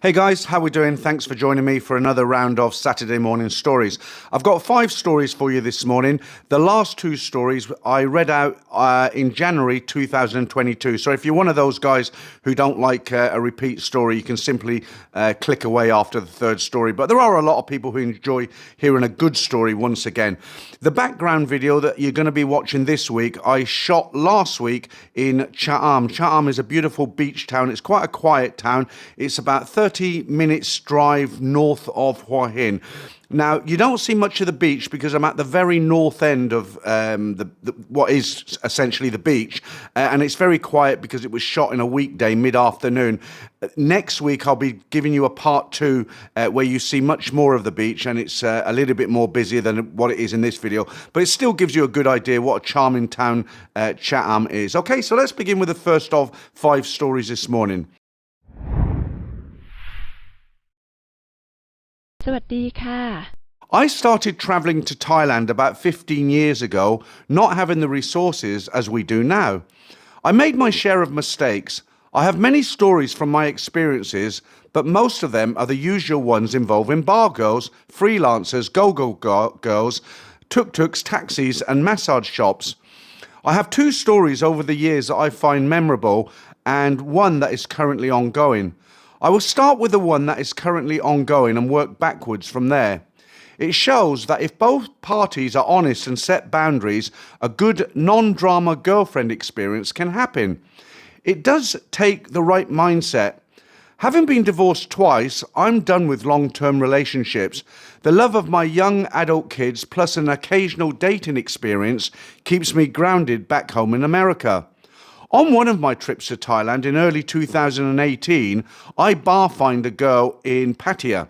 Hey guys, how we doing? Thanks for joining me for another round of Saturday morning stories. I've got 5 stories for you this morning. The last 2 stories I read out in January 2022. So if you're one of those guys who don't like a repeat story, you can simply click away after the 3rd story. But there are a lot of people who enjoy hearing a good story once again. The background video that you're going to be watching this week, I shot last week in Chatham. Chatham is a beautiful beach town. It's quite a quiet town. It's about 30 minutes drive north of Hua Hin. Now, you don't see much of the beach because I'm at the very north end of what is essentially the beach, and it's very quiet because it was shot in a weekday mid-afternoon. Next week, I'll be giving you a part 2 where you see much more of the beach, and it's a little bit more busier than what it is in this video, but it still gives you a good idea what a charming town Chatham is. Okay, so let's begin with the first of 5 stories this morning. สวัสดีค่ะ I started travelling to Thailand about 15 years ago, not having the resources as we do now. I made my share of mistakes. I have many stories from my experiences, but most of them are the usual ones involving bar girls, freelancers, go-go girls, tuk-tuks, taxis and massage shops. I have 2 stories over the years that I find memorable and one that is currently ongoing. I will start with the one that is currently ongoing and work backwards from there. It shows that if both parties are honest and set boundaries, a good non-drama girlfriend experience can happen. It does take the right mindset. Having been divorced twice, I'm done with long-term relationships. The love of my young adult kids plus an occasional dating experience keeps me grounded back home in America. On one of my trips to Thailand in early 2018, I bar-fined a girl in Pattaya.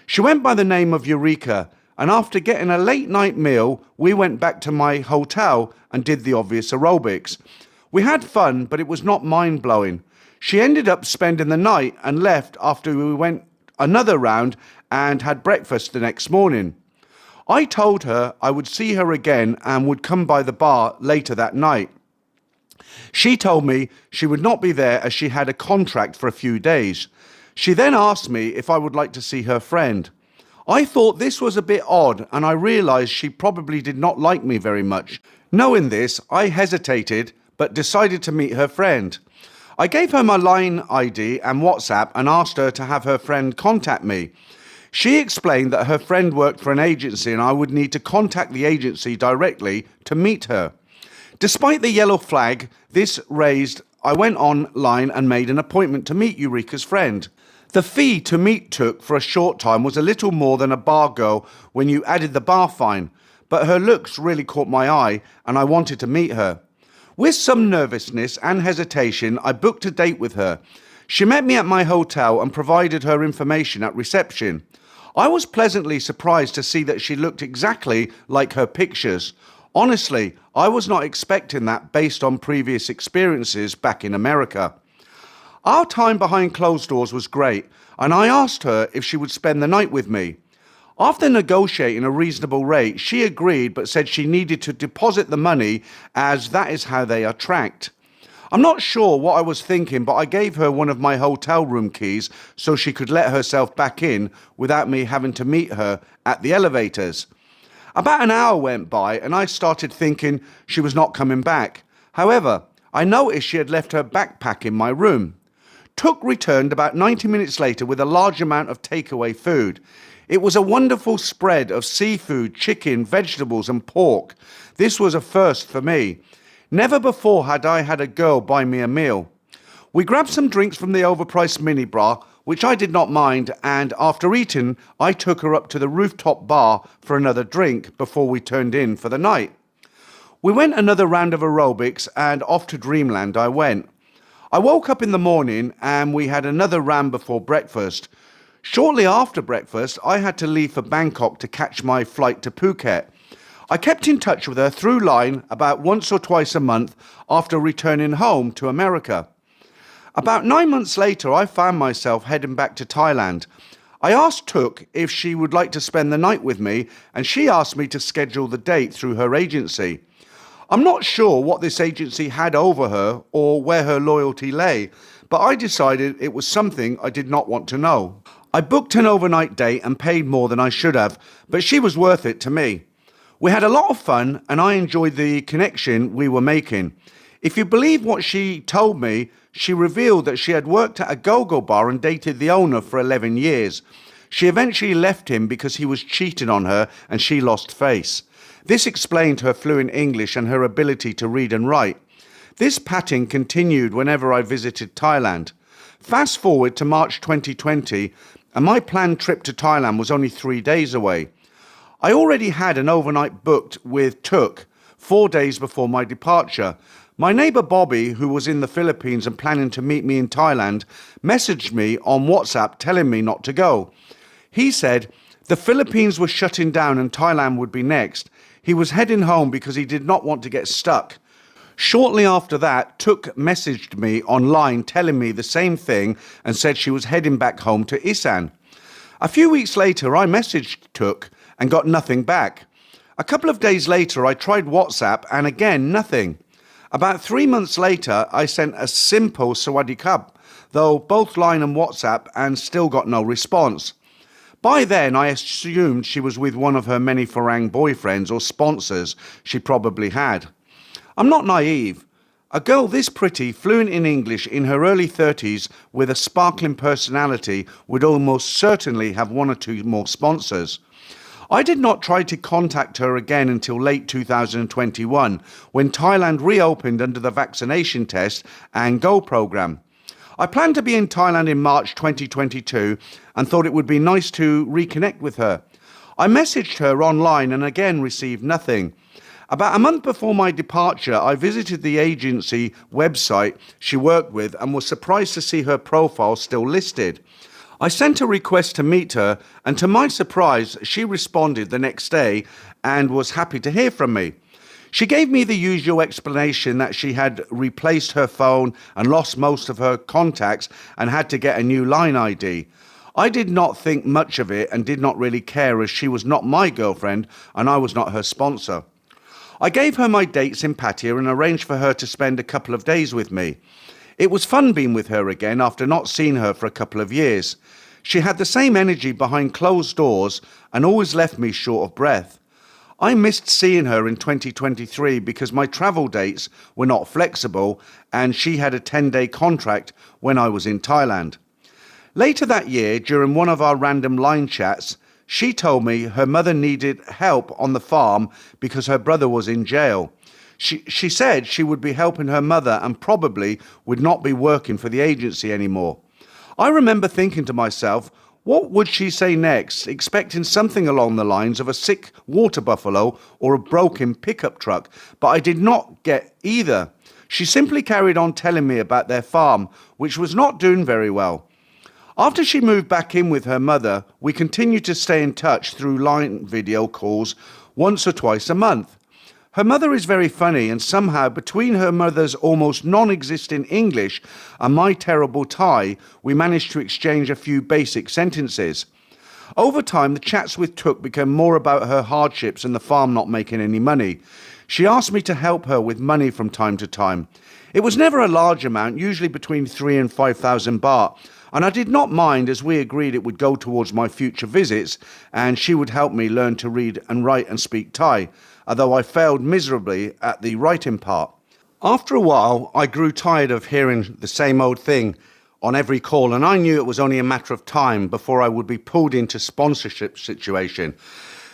She went by the name of Eureka, and after getting a late-night meal, we went back to my hotel and did the obvious aerobics. We had fun, but it was not mind-blowing. She ended up spending the night and left after we went another round and had breakfast the next morning. I told her I would see her again and would come by the bar later that night. She told me she would not be there as she had a contract for a few days. She then asked me if I would like to see her friend. I thought this was a bit odd and I realised she probably did not like me very much. Knowing this, I hesitated but decided to meet her friend. I gave her my Line ID and WhatsApp and asked her to have her friend contact me. She explained that her friend worked for an agency and I would need to contact the agency directly to meet her. Despite the yellow flag this raised, I went online and made an appointment to meet Eureka's friend. The fee to meet took for a short time was a little more than a bar girl when you added the bar fine, but her looks really caught my eye and I wanted to meet her. With some nervousness and hesitation, I booked a date with her. She met me at my hotel and provided her information at reception. I was pleasantly surprised to see that she looked exactly like her pictures. Honestly, I was not expecting that based on previous experiences back in America. Our time behind closed doors was great, and I asked her if she would spend the night with me. After negotiating a reasonable rate, she agreed but said she needed to deposit the money as that is how they are tracked. I'm not sure what I was thinking, but I gave her one of my hotel room keys so she could let herself back in without me having to meet her at the elevators. About an hour went by and I started thinking she was not coming back. However, I noticed she had left her backpack in my room. Took returned about 90 minutes later with a large amount of takeaway food. It was a wonderful spread of seafood, chicken, vegetables and pork. This was a first for me. Never before had I had a girl buy me a meal. We grabbed some drinks from the overpriced minibar, which I did not mind, and after eating, I took her up to the rooftop bar for another drink before we turned in for the night. We went another round of aerobics and off to Dreamland I went. I woke up in the morning and we had another round before breakfast. Shortly after breakfast, I had to leave for Bangkok to catch my flight to Phuket. I kept in touch with her through Line about once or twice a month after returning home to America. About 9 months later, I found myself heading back to Thailand. I asked Tuk if she would like to spend the night with me, and she asked me to schedule the date through her agency. I'm not sure what this agency had over her or where her loyalty lay, but I decided it was something I did not want to know. I booked an overnight date and paid more than I should have, but she was worth it to me. We had a lot of fun and I enjoyed the connection we were making. If you believe what she told me, she revealed that she had worked at a go-go bar and dated the owner for 11 years. She eventually left him because he was cheating on her and she lost face. This explained her fluent English and her ability to read and write. This pattern continued whenever I visited Thailand. Fast forward to March 2020, and my planned trip to Thailand was only 3 days away. I already had an overnight booked with Tuk 4 days before my departure. My neighbour Bobby, who was in the Philippines and planning to meet me in Thailand, messaged me on WhatsApp telling me not to go. He said the Philippines was shutting down and Thailand would be next. He was heading home because he did not want to get stuck. Shortly after that, Tuk messaged me online telling me the same thing and said she was heading back home to Isan. A few weeks later, I messaged Tuk and got nothing back. A couple of days later, I tried WhatsApp and again, nothing. About 3 months later, I sent a simple Sawadee Krap, though both line and WhatsApp, and still got no response. By then, I assumed she was with one of her many Farang boyfriends or sponsors she probably had. I'm not naive. A girl this pretty, fluent in English, in her early 30s, with a sparkling personality, would almost certainly have 1 or 2 more sponsors. I did not try to contact her again until late 2021, when Thailand reopened under the vaccination test and Go program. I planned to be in Thailand in March 2022 and thought it would be nice to reconnect with her. I messaged her online and again received nothing. About a month before my departure, I visited the agency website she worked with and was surprised to see her profile still listed. I sent a request to meet her, and to my surprise, she responded the next day and was happy to hear from me. She gave me the usual explanation that she had replaced her phone and lost most of her contacts and had to get a new line ID. I did not think much of it and did not really care, as she was not my girlfriend and I was not her sponsor. I gave her my dates in Pattaya and arranged for her to spend a couple of days with me. It was fun being with her again after not seeing her for a couple of years. She had the same energy behind closed doors and always left me short of breath. I missed seeing her in 2023 because my travel dates were not flexible and she had a 10-day contract when I was in Thailand. Later that year, during one of our random line chats, she told me her mother needed help on the farm because her brother was in jail. She said she would be helping her mother and probably would not be working for the agency anymore. I remember thinking to myself, what would she say next, expecting something along the lines of a sick water buffalo or a broken pickup truck, but I did not get either. She simply carried on telling me about their farm, which was not doing very well. After she moved back in with her mother, we continued to stay in touch through line video calls once or twice a month. Her mother is very funny, and somehow between her mother's almost non-existent English and my terrible Thai, we managed to exchange a few basic sentences. Over time, the chats with Tuk became more about her hardships and the farm not making any money. She asked me to help her with money from time to time. It was never a large amount, usually between 3,000 and 5,000 baht, and I did not mind, as we agreed it would go towards my future visits and she would help me learn to read and write and speak Thai, although I failed miserably at the writing part. After a while, I grew tired of hearing the same old thing on every call, and I knew it was only a matter of time before I would be pulled into sponsorship situation.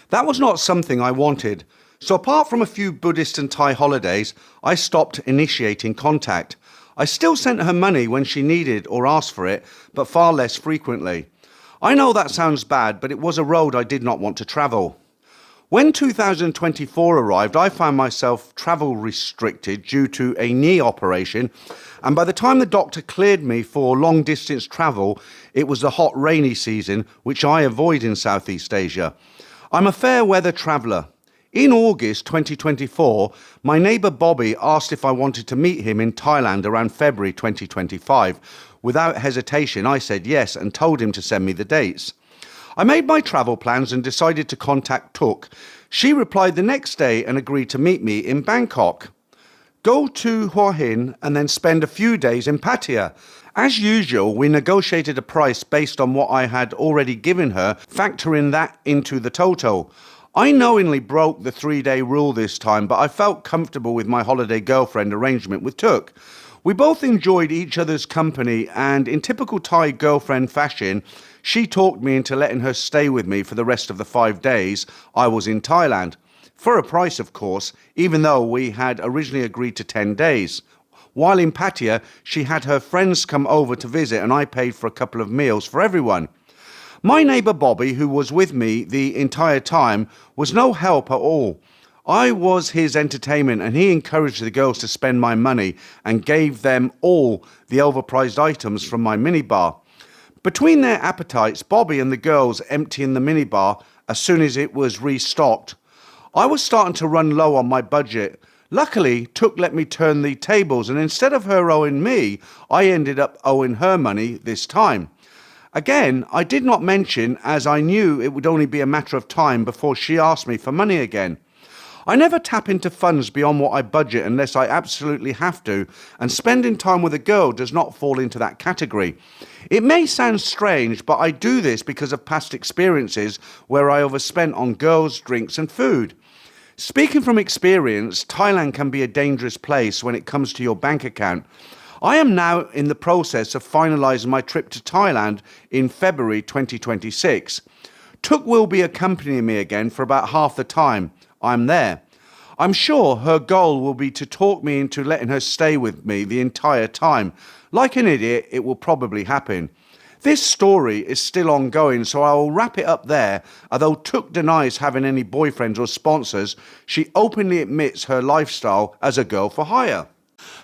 That was not something I wanted. So apart from a few Buddhist and Thai holidays, I stopped initiating contact. I still sent her money when she needed or asked for it, but far less frequently. I know that sounds bad, but it was a road I did not want to travel. When 2024 arrived, I found myself travel restricted due to a knee operation, and by the time the doctor cleared me for long distance travel, it was the hot rainy season, which I avoid in Southeast Asia. I'm a fair weather traveller. In August 2024, my neighbour Bobby asked if I wanted to meet him in Thailand around February 2025. Without hesitation, I said yes and told him to send me the dates. I made my travel plans and decided to contact Tuk. She replied the next day and agreed to meet me in Bangkok. Go to Hua Hin and then spend a few days in Pattaya. As usual, we negotiated a price based on what I had already given her, factoring that into the total. I knowingly broke the 3-day rule this time, but I felt comfortable with my holiday girlfriend arrangement with Tuk. We both enjoyed each other's company, and in typical Thai girlfriend fashion, she talked me into letting her stay with me for the rest of the 5 days I was in Thailand. For a price, of course, even though we had originally agreed to 10 days. While in Pattaya, she had her friends come over to visit and I paid for a couple of meals for everyone. My neighbour Bobby, who was with me the entire time, was no help at all. I was his entertainment and he encouraged the girls to spend my money and gave them all the overpriced items from my minibar. Between their appetites, Bobby and the girls emptying the minibar as soon as it was restocked. I was starting to run low on my budget. Luckily, Tuk let me turn the tables, and instead of her owing me, I ended up owing her money this time. Again, I did not mention, as I knew it would only be a matter of time before she asked me for money again. I never tap into funds beyond what I budget unless I absolutely have to, and spending time with a girl does not fall into that category. It may sound strange, but I do this because of past experiences where I overspent on girls, drinks and food. Speaking from experience, Thailand can be a dangerous place when it comes to your bank account. I am now in the process of finalising my trip to Thailand in February 2026. Tuk will be accompanying me again for about half the time I'm there. I'm sure her goal will be to talk me into letting her stay with me the entire time. Like an idiot, it will probably happen. This story is still ongoing, so I will wrap it up there. Although Tuk denies having any boyfriends or sponsors, she openly admits her lifestyle as a girl for hire.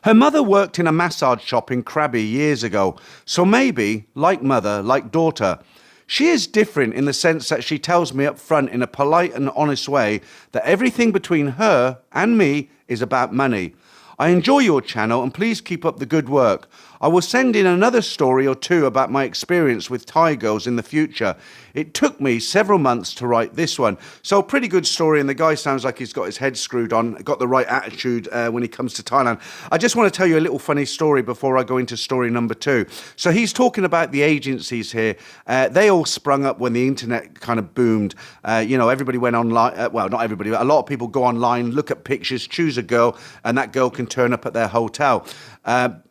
Her mother worked in a massage shop in Krabi years ago, so maybe, like mother, like daughter. She is different in the sense that she tells me up front in a polite and honest way that everything between her and me is about money. I enjoy your channel and please keep up the good work. I will send in another story or two about my experience with Thai girls in the future. It took me several months to write this one. So pretty good story, and the guy sounds like he's got his head screwed on, got the right attitude when he comes to Thailand. I just want to tell you a little funny story before I go into story number 2. So he's talking about the agencies here. They all sprung up when the internet kind of boomed. Everybody went online. Well, not everybody, but a lot of people go online, look at pictures, choose a girl, and that girl can turn up at their hotel.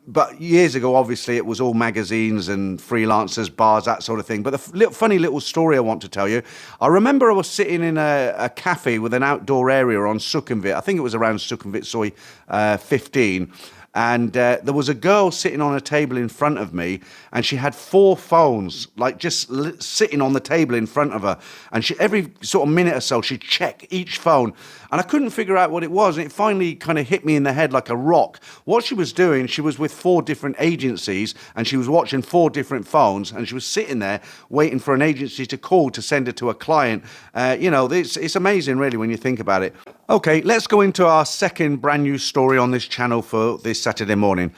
But years ago, obviously, it was all magazines and freelancers, bars, that sort of thing. But the funny little story I want to tell you, I remember I was sitting in a cafe with an outdoor area on Sukhumvit. I think it was around Sukhumvit Soi 15. And there was a girl sitting on a table in front of me, and she had 4 phones, like just sitting on the table in front of her. And every sort of minute or so, she'd check each phone. And I couldn't figure out what it was. And it finally kind of hit me in the head like a rock. What she was doing, she was with 4 different agencies, and she was watching 4 different phones. And she was sitting there waiting for an agency to call to send her to a client. It's amazing, really, when you think about it. Okay, let's go into our second brand new story on this channel for this Saturday morning.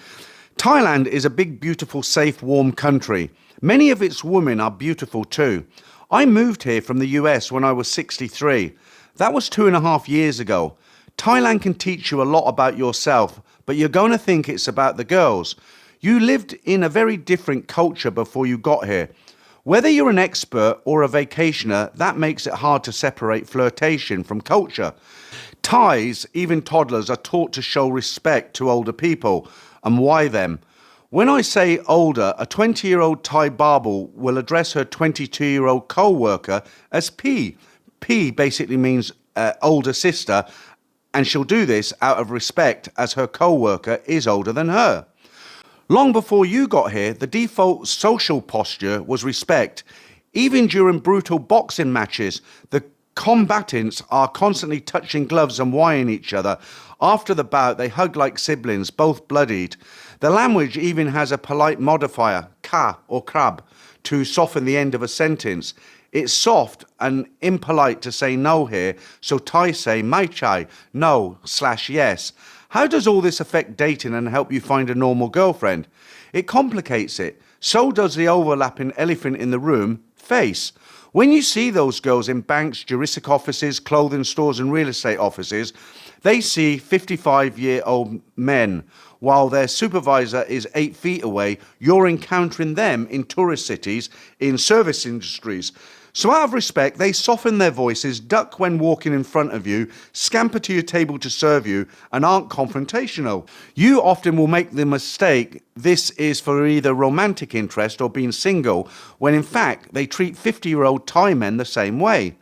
Thailand is a big, beautiful, safe, warm country. Many of its women are beautiful too. I moved here from the US when I was 63. That was 2.5 years ago. Thailand can teach you a lot about yourself, but you're going to think it's about the girls. You lived in a very different culture before you got here. Whether you're an expert or a vacationer, that makes it hard to separate flirtation from culture. Thais, even toddlers, are taught to show respect to older people. And why them? When I say older, a 20-year-old Thai barbel will address her 22-year-old co-worker as P. P basically means older sister, and she'll do this out of respect as her co-worker is older than her. Long before you got here, the default social posture was respect. Even during brutal boxing matches, the combatants are constantly touching gloves and whying each other. After the bout, they hug like siblings, both bloodied. The language even has a polite modifier, ka or krab, to soften the end of a sentence. It's soft and impolite to say no here, so Thai say mai chai, no/yes. How does all this affect dating and help you find a normal girlfriend? It complicates it. So does the overlapping elephant in the room, face. When you see those girls in banks, juristic offices, clothing stores and real estate offices, they see 55-year-old men. while their supervisor is 8 feet away, you're encountering them in tourist cities, in service industries. So out of respect, they soften their voices, duck when walking in front of you, scamper to your table to serve you, and aren't confrontational. You often will make the mistake this is for either romantic interest or being single, when in fact they treat 50-year-old Thai men the same way.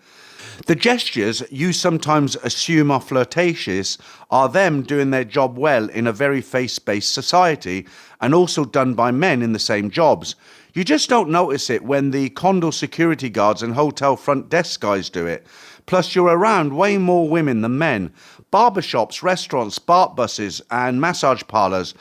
The gestures you sometimes assume are flirtatious are them doing their job well in a very face-based society, and also done by men in the same jobs. You just don't notice it when the condo security guards and hotel front desk guys do it. Plus, you're around way more women than men. Barbershops, restaurants, BART buses, and massage parlours.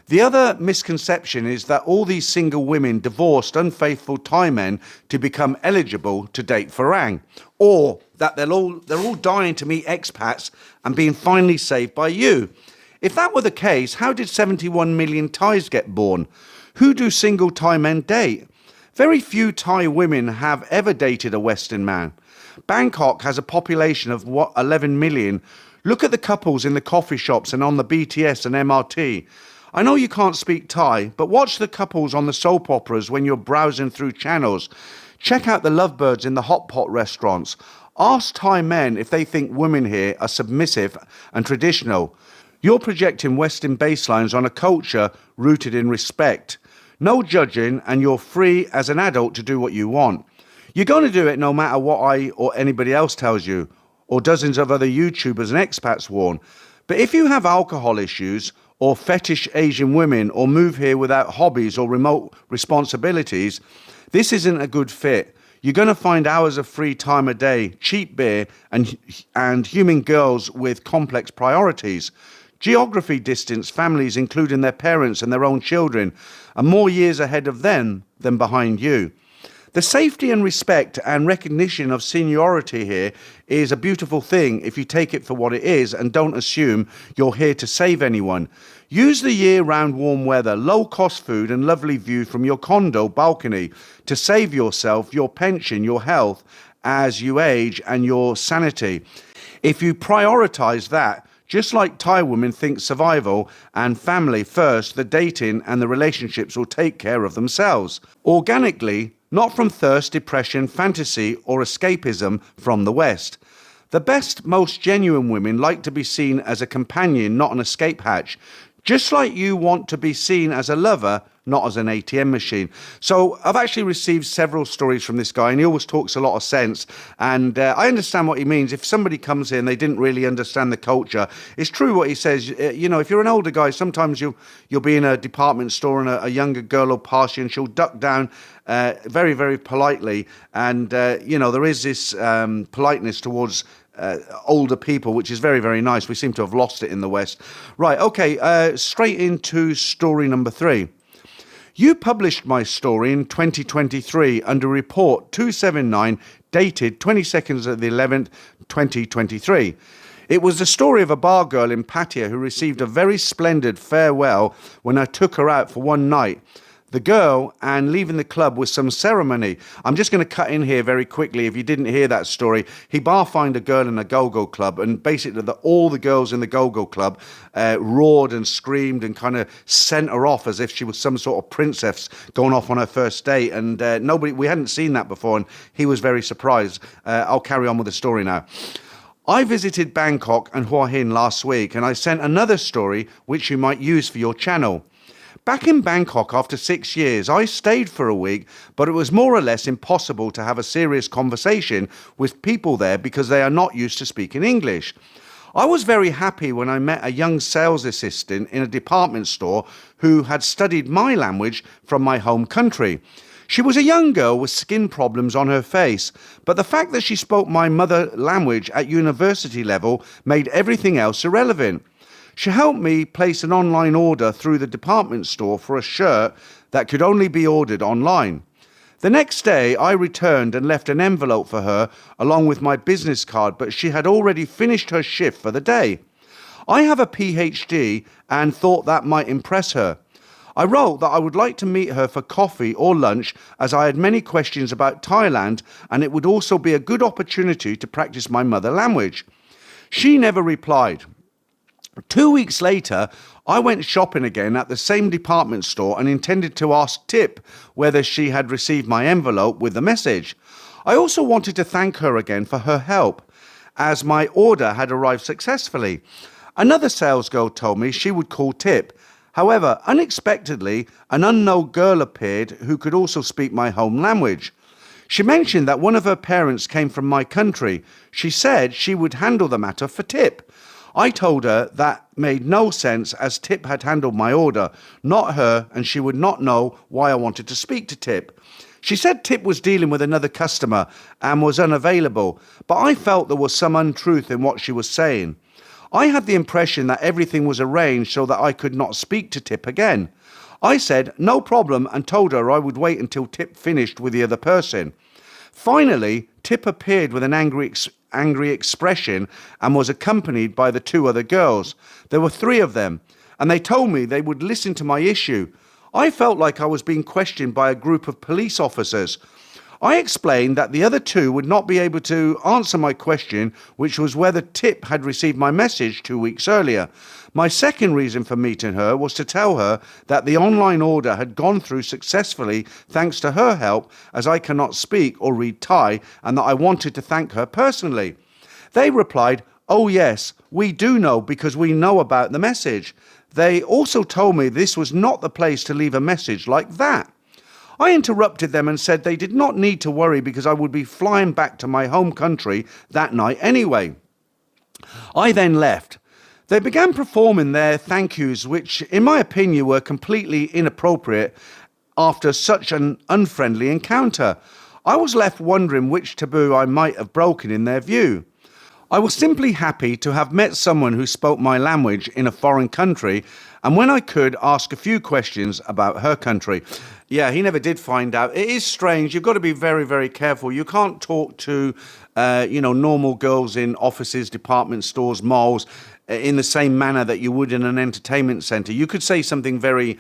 The other misconception is that all these single women divorced unfaithful Thai men to become eligible to date Farang, or that they're all dying to meet expats and being finally saved by you. If that were the case, how did 71 million Thais get born? Who do single Thai men date? Very few Thai women have ever dated a Western man. Bangkok has a population of 11 million. Look at the couples in the coffee shops and on the BTS and MRT. I know you can't speak Thai, but watch the couples on the soap operas when you're browsing through channels. Check out the lovebirds in the hot pot restaurants. Ask Thai men if they think women here are submissive and traditional. You're projecting Western baselines on a culture rooted in respect. No judging, and you're free as an adult to do what you want. You're going to do it no matter what I or anybody else tells you, or dozens of other YouTubers and expats warn. But if you have alcohol issues, or fetish Asian women, or move here without hobbies or remote responsibilities, this isn't a good fit. You're going to find hours of free time a day, cheap beer, and human girls with complex priorities. Geography distance families, including their parents and their own children, are more years ahead of them than behind you. The safety and respect and recognition of seniority here is a beautiful thing if you take it for what it is and don't assume you're here to save anyone. Use the year-round warm weather, low-cost food and lovely view from your condo balcony to save yourself, your pension, your health as you age and your sanity. If you prioritise that, just like Thai women think survival and family first, the dating and the relationships will take care of themselves. Organically, not from thirst, depression, fantasy, or escapism from the West. The best, most genuine women like to be seen as a companion, not an escape hatch. Just like you want to be seen as a lover, not as an ATM machine. So I've actually received several stories from this guy, and he always talks a lot of sense. And I understand what he means. If somebody comes here and they didn't really understand the culture, it's true what he says. If you're an older guy, sometimes you'll be in a department store and a younger girl will pass you and she'll duck down very, very politely. And, there is this politeness towards older people, which is very, very nice. We seem to have lost it in the West. Right, okay, straight into story number 3. You published my story in 2023 under report 279 dated 22nd of the 11th, 2023. It was the story of a bar girl in Pattaya who received a very splendid farewell when I took her out for one night. The girl and leaving the club with some ceremony. I'm just going to cut in here very quickly if you didn't hear that story. He bar-fined a girl in a go-go club, and basically all the girls in the go-go club roared and screamed and kind of sent her off as if she was some sort of princess going off on her first date. And we hadn't seen that before, and he was very surprised. I'll carry on with the story now. I visited Bangkok and Hua Hin last week, and I sent another story which you might use for your channel. Back in Bangkok after 6 years, I stayed for a week, but it was more or less impossible to have a serious conversation with people there because they are not used to speaking English. I was very happy when I met a young sales assistant in a department store who had studied my language from my home country. She was a young girl with skin problems on her face, but the fact that she spoke my mother language at university level made everything else irrelevant. She helped me place an online order through the department store for a shirt that could only be ordered online. The next day, I returned and left an envelope for her along with my business card, but she had already finished her shift for the day. I have a PhD and thought that might impress her. I wrote that I would like to meet her for coffee or lunch as I had many questions about Thailand, and it would also be a good opportunity to practice my mother language. She never replied. 2 weeks later, I went shopping again at the same department store and intended to ask Tip whether she had received my envelope with the message. I also wanted to thank her again for her help, as my order had arrived successfully. Another sales girl told me she would call Tip. However, unexpectedly, an unknown girl appeared who could also speak my home language. She mentioned that one of her parents came from my country. She said she would handle the matter for Tip. I told her that made no sense, as Tip had handled my order, not her, and she would not know why I wanted to speak to Tip. She said Tip was dealing with another customer and was unavailable, but I felt there was some untruth in what she was saying. I had the impression that everything was arranged so that I could not speak to Tip again. I said no problem and told her I would wait until Tip finished with the other person. Finally, Tip appeared with an angry expression and was accompanied by the two other girls. There were 3 of them, and they told me they would listen to my issue. I felt like I was being questioned by a group of police officers. I explained that the other 2 would not be able to answer my question, which was whether Tip had received my message 2 weeks earlier. My second reason for meeting her was to tell her that the online order had gone through successfully thanks to her help, as I cannot speak or read Thai, and that I wanted to thank her personally. They replied, "Oh yes, we do know because we know about the message." They also told me this was not the place to leave a message like that. I interrupted them and said they did not need to worry because I would be flying back to my home country that night anyway. I then left. They began performing their thank yous, which in my opinion were completely inappropriate after such an unfriendly encounter. I was left wondering which taboo I might have broken in their view. I was simply happy to have met someone who spoke my language in a foreign country, and when I could, ask a few questions about her country. Yeah, he never did find out. It is strange. You've got to be very, very careful. You can't talk to, normal girls in offices, department stores, malls, in the same manner that you would in an entertainment centre. You could say something very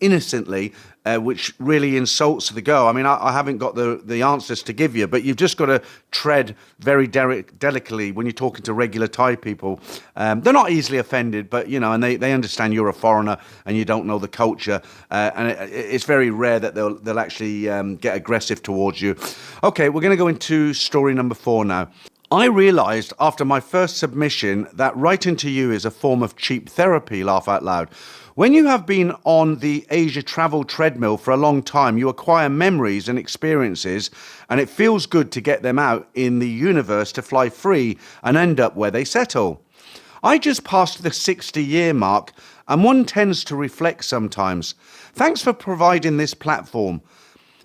innocently, which really insults the girl. I mean, I haven't got the answers to give you, but you've just got to tread very delicately when you're talking to regular Thai people. They're not easily offended, but, and they understand you're a foreigner and you don't know the culture. And it's very rare that they'll actually get aggressive towards you. Okay, we're going to go into story number 4 now. I realised after my first submission that writing to you is a form of cheap therapy, laugh out loud. When you have been on the Asia travel treadmill for a long time, you acquire memories and experiences, and it feels good to get them out in the universe to fly free and end up where they settle. I just passed the 60-year mark, and one tends to reflect sometimes. Thanks for providing this platform.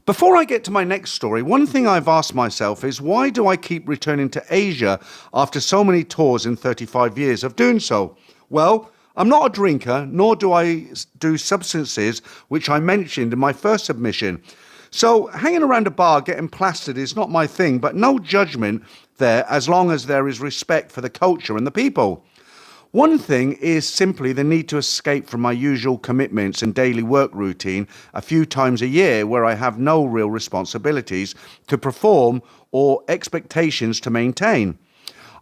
Before I get to my next story, one thing I've asked myself is, why do I keep returning to Asia after so many tours in 35 years of doing so? Well, I'm not a drinker, nor do I do substances, which I mentioned in my first submission. So hanging around a bar getting plastered is not my thing, but no judgment there as long as there is respect for the culture and the people. One thing is simply the need to escape from my usual commitments and daily work routine a few times a year, where I have no real responsibilities to perform or expectations to maintain.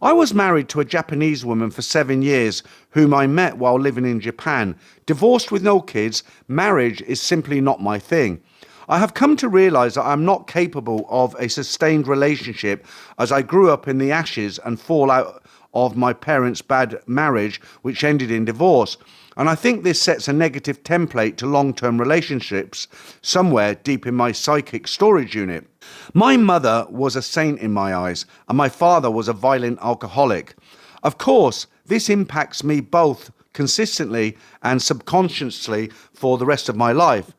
I was married to a Japanese woman for 7 years, whom I met while living in Japan. Divorced with no kids, marriage is simply not my thing. I have come to realise that I'm not capable of a sustained relationship, as I grew up in the ashes and fallout of my parents' bad marriage, which ended in divorce. And I think this sets a negative template to long-term relationships somewhere deep in my psychic storage unit. My mother was a saint in my eyes, and my father was a violent alcoholic. Of course, this impacts me both consistently and subconsciously for the rest of my life.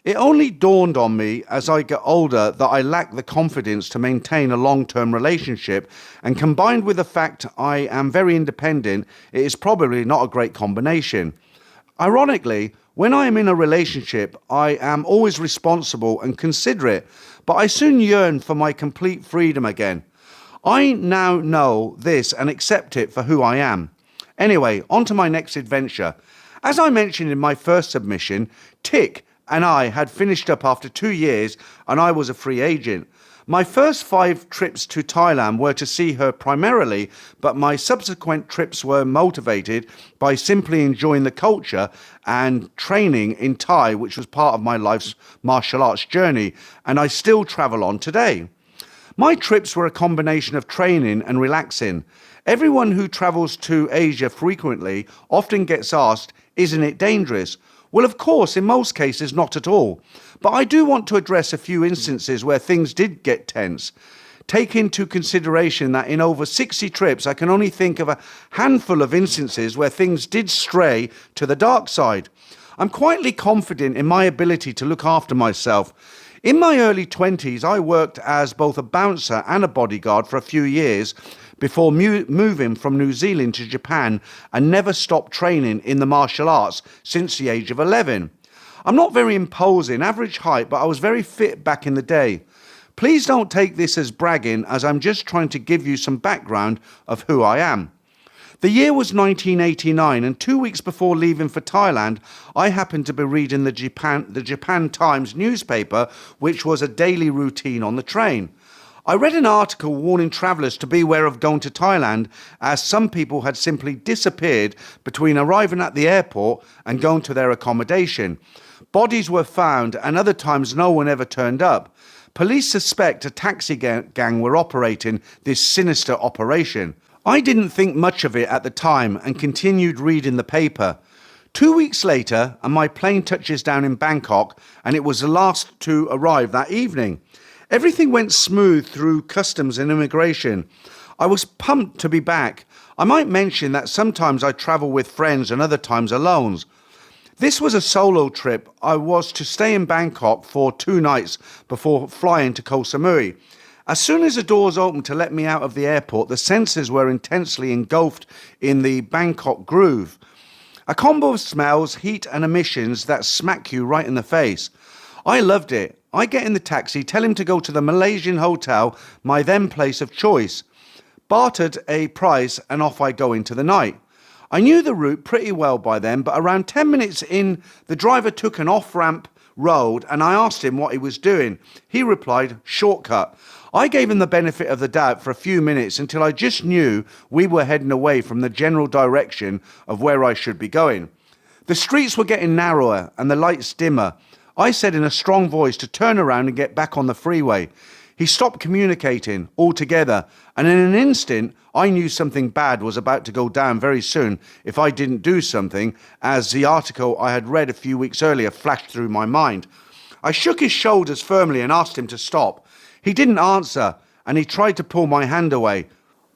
It only dawned on me as I get older that I lack the confidence to maintain a long-term relationship, and combined with the fact I am very independent, it is probably not a great combination. Ironically, when I am in a relationship, I am always responsible and considerate, but I soon yearn for my complete freedom again. I now know this and accept it for who I am. Anyway, on to my next adventure. As I mentioned in my first submission, Tick and I had finished up after 2 years, and I was a free agent. My first 5 trips to Thailand were to see her primarily, but my subsequent trips were motivated by simply enjoying the culture and training in Thai, which was part of my life's martial arts journey, and I still travel on today. My trips were a combination of training and relaxing. Everyone who travels to Asia frequently often gets asked, isn't it dangerous? Well, of course, in most cases, not at all. But I do want to address a few instances where things did get tense. Take into consideration that in over 60 trips, I can only think of a handful of instances where things did stray to the dark side. I'm quietly confident in my ability to look after myself. In my early 20s, I worked as both a bouncer and a bodyguard for a few years before moving from New Zealand to Japan, and never stopped training in the martial arts since the age of 11. I'm not very imposing, average height, but I was very fit back in the day. Please don't take this as bragging, as I'm just trying to give you some background of who I am. The year was 1989, and 2 weeks before leaving for Thailand, I happened to be reading the Japan Times newspaper, which was a daily routine on the train. I read an article warning travellers to beware of going to Thailand, as some people had simply disappeared between arriving at the airport and going to their accommodation. Bodies were found, and other times no one ever turned up. Police suspect a taxi gang were operating this sinister operation. I didn't think much of it at the time and continued reading the paper. 2 weeks later, and my plane touches down in Bangkok, and it was the last to arrive that evening. Everything went smooth through customs and immigration. I was pumped to be back. I might mention that sometimes I travel with friends and other times alone. This was a solo trip. I was to stay in Bangkok for 2 nights before flying to Koh Samui. As soon as the doors opened to let me out of the airport, the senses were intensely engulfed in the Bangkok groove. A combo of smells, heat and emissions that smack you right in the face. I loved it. I get in the taxi, tell him to go to the Malaysian hotel, my then place of choice. Bartered a price, and off I go into the night. I knew the route pretty well by then, but around 10 minutes in, the driver took an off-ramp road, and I asked him what he was doing. He replied, shortcut. I gave him the benefit of the doubt for a few minutes until I just knew we were heading away from the general direction of where I should be going. The streets were getting narrower and the lights dimmer. I said in a strong voice to turn around and get back on the freeway. He stopped communicating altogether, and in an instant, I knew something bad was about to go down very soon if I didn't do something, as the article I had read a few weeks earlier flashed through my mind. I shook his shoulders firmly and asked him to stop. He didn't answer, and he tried to pull my hand away.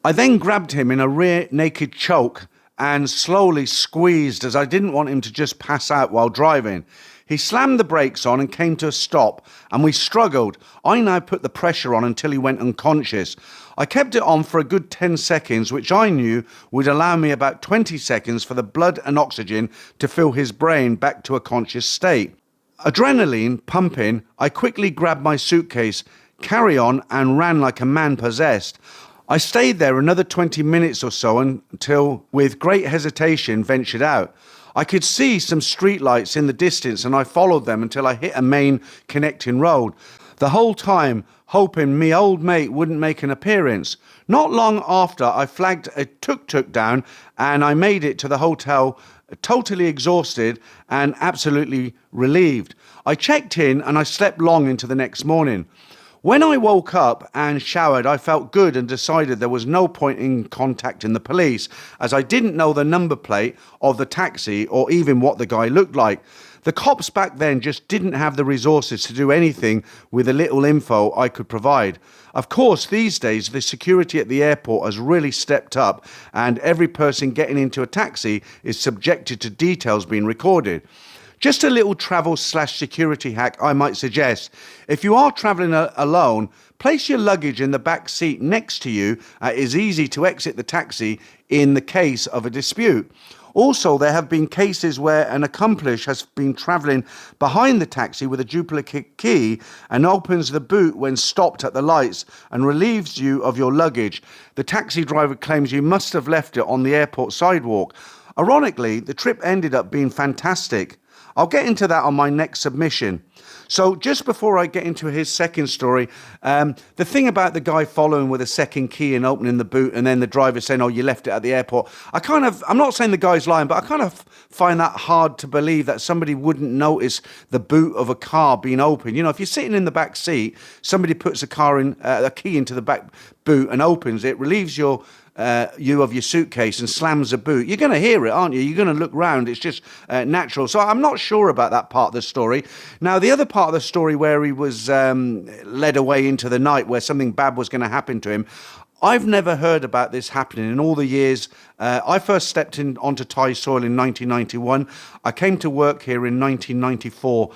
I then grabbed him in a rear naked choke and slowly squeezed, as I didn't want him to just pass out while driving. He slammed the brakes on and came to a stop, and we struggled. I now put the pressure on until he went unconscious. I kept it on for a good 10 seconds, which I knew would allow me about 20 seconds for the blood and oxygen to fill his brain back to a conscious state. Adrenaline pumping, I quickly grabbed my suitcase, carry on, and ran like a man possessed. I stayed there another 20 minutes or so until, with great hesitation, ventured out. I could see some streetlights in the distance, and I followed them until I hit a main connecting road, the whole time hoping me old mate wouldn't make an appearance. Not long after, I flagged a tuk-tuk down, and I made it to the hotel totally exhausted and absolutely relieved. I checked in and I slept long into the next morning. When I woke up and showered, I felt good and decided there was no point in contacting the police, as I didn't know the number plate of the taxi or even what the guy looked like. The cops back then just didn't have the resources to do anything with the little info I could provide. Of course, these days, the security at the airport has really stepped up, and every person getting into a taxi is subjected to details being recorded. Just a little travel/security hack I might suggest. If you are travelling alone, place your luggage in the back seat next to you. It is easy to exit the taxi in the case of a dispute. Also, there have been cases where an accomplice has been travelling behind the taxi with a duplicate key and opens the boot when stopped at the lights and relieves you of your luggage. The taxi driver claims you must have left it on the airport sidewalk. Ironically, the trip ended up being fantastic. I'll get into that on my next submission. So just before I get into his second story, the thing about the guy following with a second key and opening the boot and then the driver saying, oh, you left it at the airport. I'm not saying the guy's lying, but I kind of find that hard to believe that somebody wouldn't notice the boot of a car being open. You know, if you're sitting in the back seat, somebody puts a key into the back boot and opens it, relieves you of your suitcase and slams a boot, you're going to hear it, aren't you? You're going to look round. It's just natural. So I'm not sure about that part of the story. Now, the other part of the story where he was led away into the night, where something bad was going to happen to him, I've never heard about this happening in all the years. I first stepped onto Thai soil in 1991. I came to work here in 1994.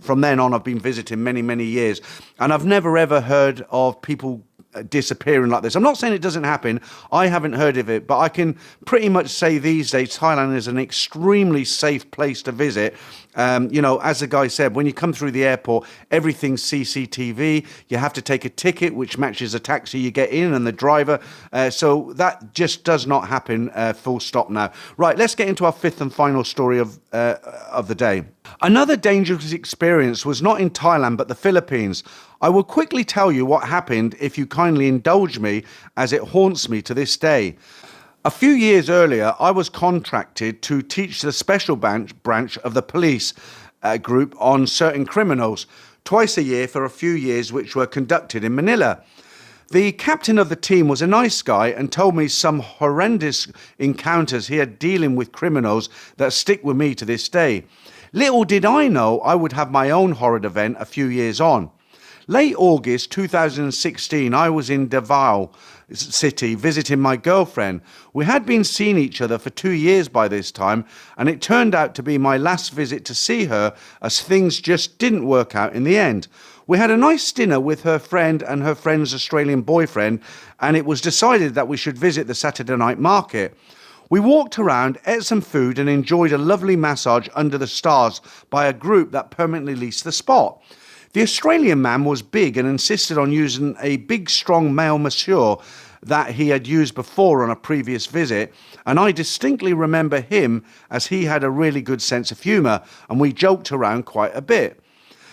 From then on, I've been visiting many, many years. And I've never, ever heard of people disappearing like this. I'm not saying it doesn't happen. I haven't heard of it, but I can pretty much say these days Thailand is an extremely safe place to visit. As the guy said, when you come through the airport, everything's CCTV. You have to take a ticket, which matches the taxi you get in and the driver. So that just does not happen, full stop now. Right, let's get into our fifth and final story of the day. Another dangerous experience was not in Thailand, but the Philippines. I will quickly tell you what happened if you kindly indulge me, as it haunts me to this day. A few years earlier, I was contracted to teach the special branch of the police group on certain criminals, twice a year for a few years, which were conducted in Manila. The captain of the team was a nice guy and told me some horrendous encounters he had dealing with criminals that stick with me to this day. Little did I know I would have my own horrid event a few years on. Late August 2016, I was in Davao City visiting my girlfriend. We had been seeing each other for 2 years by this time, and it turned out to be my last visit to see her, as things just didn't work out in the end. We had a nice dinner with her friend and her friend's Australian boyfriend, and it was decided that we should visit the Saturday night market. We walked around, ate some food, and enjoyed a lovely massage under the stars by a group that permanently leased the spot. The Australian man was big and insisted on using a big, strong male masseur that he had used before on a previous visit, and I distinctly remember him as he had a really good sense of humour, and we joked around quite a bit.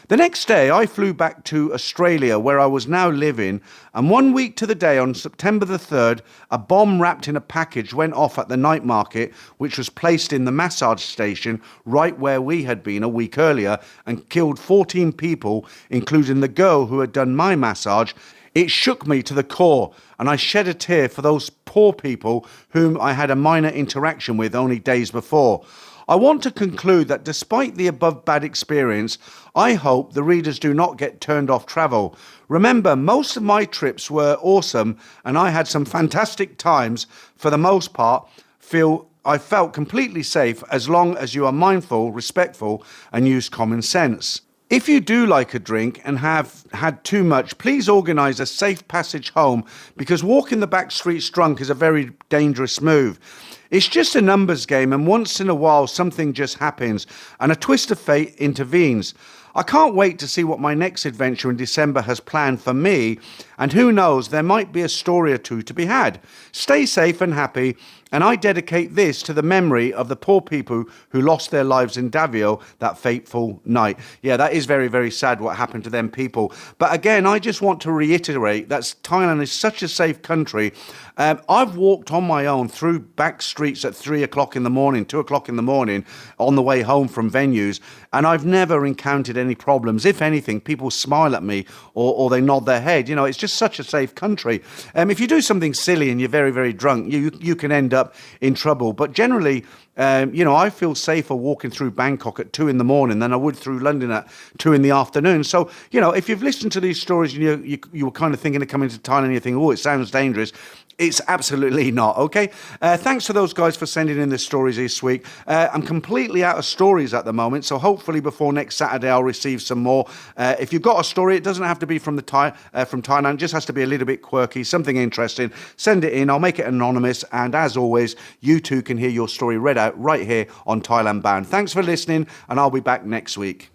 The next day, I flew back to Australia, where I was now living, and 1 week to the day, on September the 3rd, a bomb wrapped in a package went off at the night market, which was placed in the massage station right where we had been a week earlier, and killed 14 people, including the girl who had done my massage. It shook me to the core, and I shed a tear for those poor people whom I had a minor interaction with only days before. I want to conclude that despite the above bad experience, I hope the readers do not get turned off travel. Remember, most of my trips were awesome, and I had some fantastic times. For the most part, I felt completely safe as long as you are mindful, respectful, and use common sense. If you do like a drink and have had too much, please organise a safe passage home, because walking the back streets drunk is a very dangerous move. It's just a numbers game, and once in a while something just happens and a twist of fate intervenes. I can't wait to see what my next adventure in December has planned for me, and who knows, there might be a story or two to be had. Stay safe and happy, and I dedicate this to the memory of the poor people who lost their lives in Davao that fateful night. Yeah, that is very, very sad what happened to them people. But again, I just want to reiterate that Thailand is such a safe country. I've walked on my own through back streets at 3 o'clock in the morning, 2 o'clock in the morning on the way home from venues, and I've never encountered any problems. If anything, people smile at me or they nod their head. You know, it's just such a safe country. If you do something silly and you're very, very drunk, you can end up in trouble. But generally, I feel safer walking through Bangkok at 2 in the morning than I would through London at 2 in the afternoon. So, if you've listened to these stories and you were kind of thinking of coming to Thailand and you think, oh, it sounds dangerous, it's absolutely not, okay? Thanks to those guys for sending in the stories this week. I'm completely out of stories at the moment, so hopefully before next Saturday I'll receive some more. If you've got a story, it doesn't have to be from Thailand, it just has to be a little bit quirky, something interesting. Send it in, I'll make it anonymous, and as always, you too can hear your story read out right here on Thailand Bound. Thanks for listening, and I'll be back next week.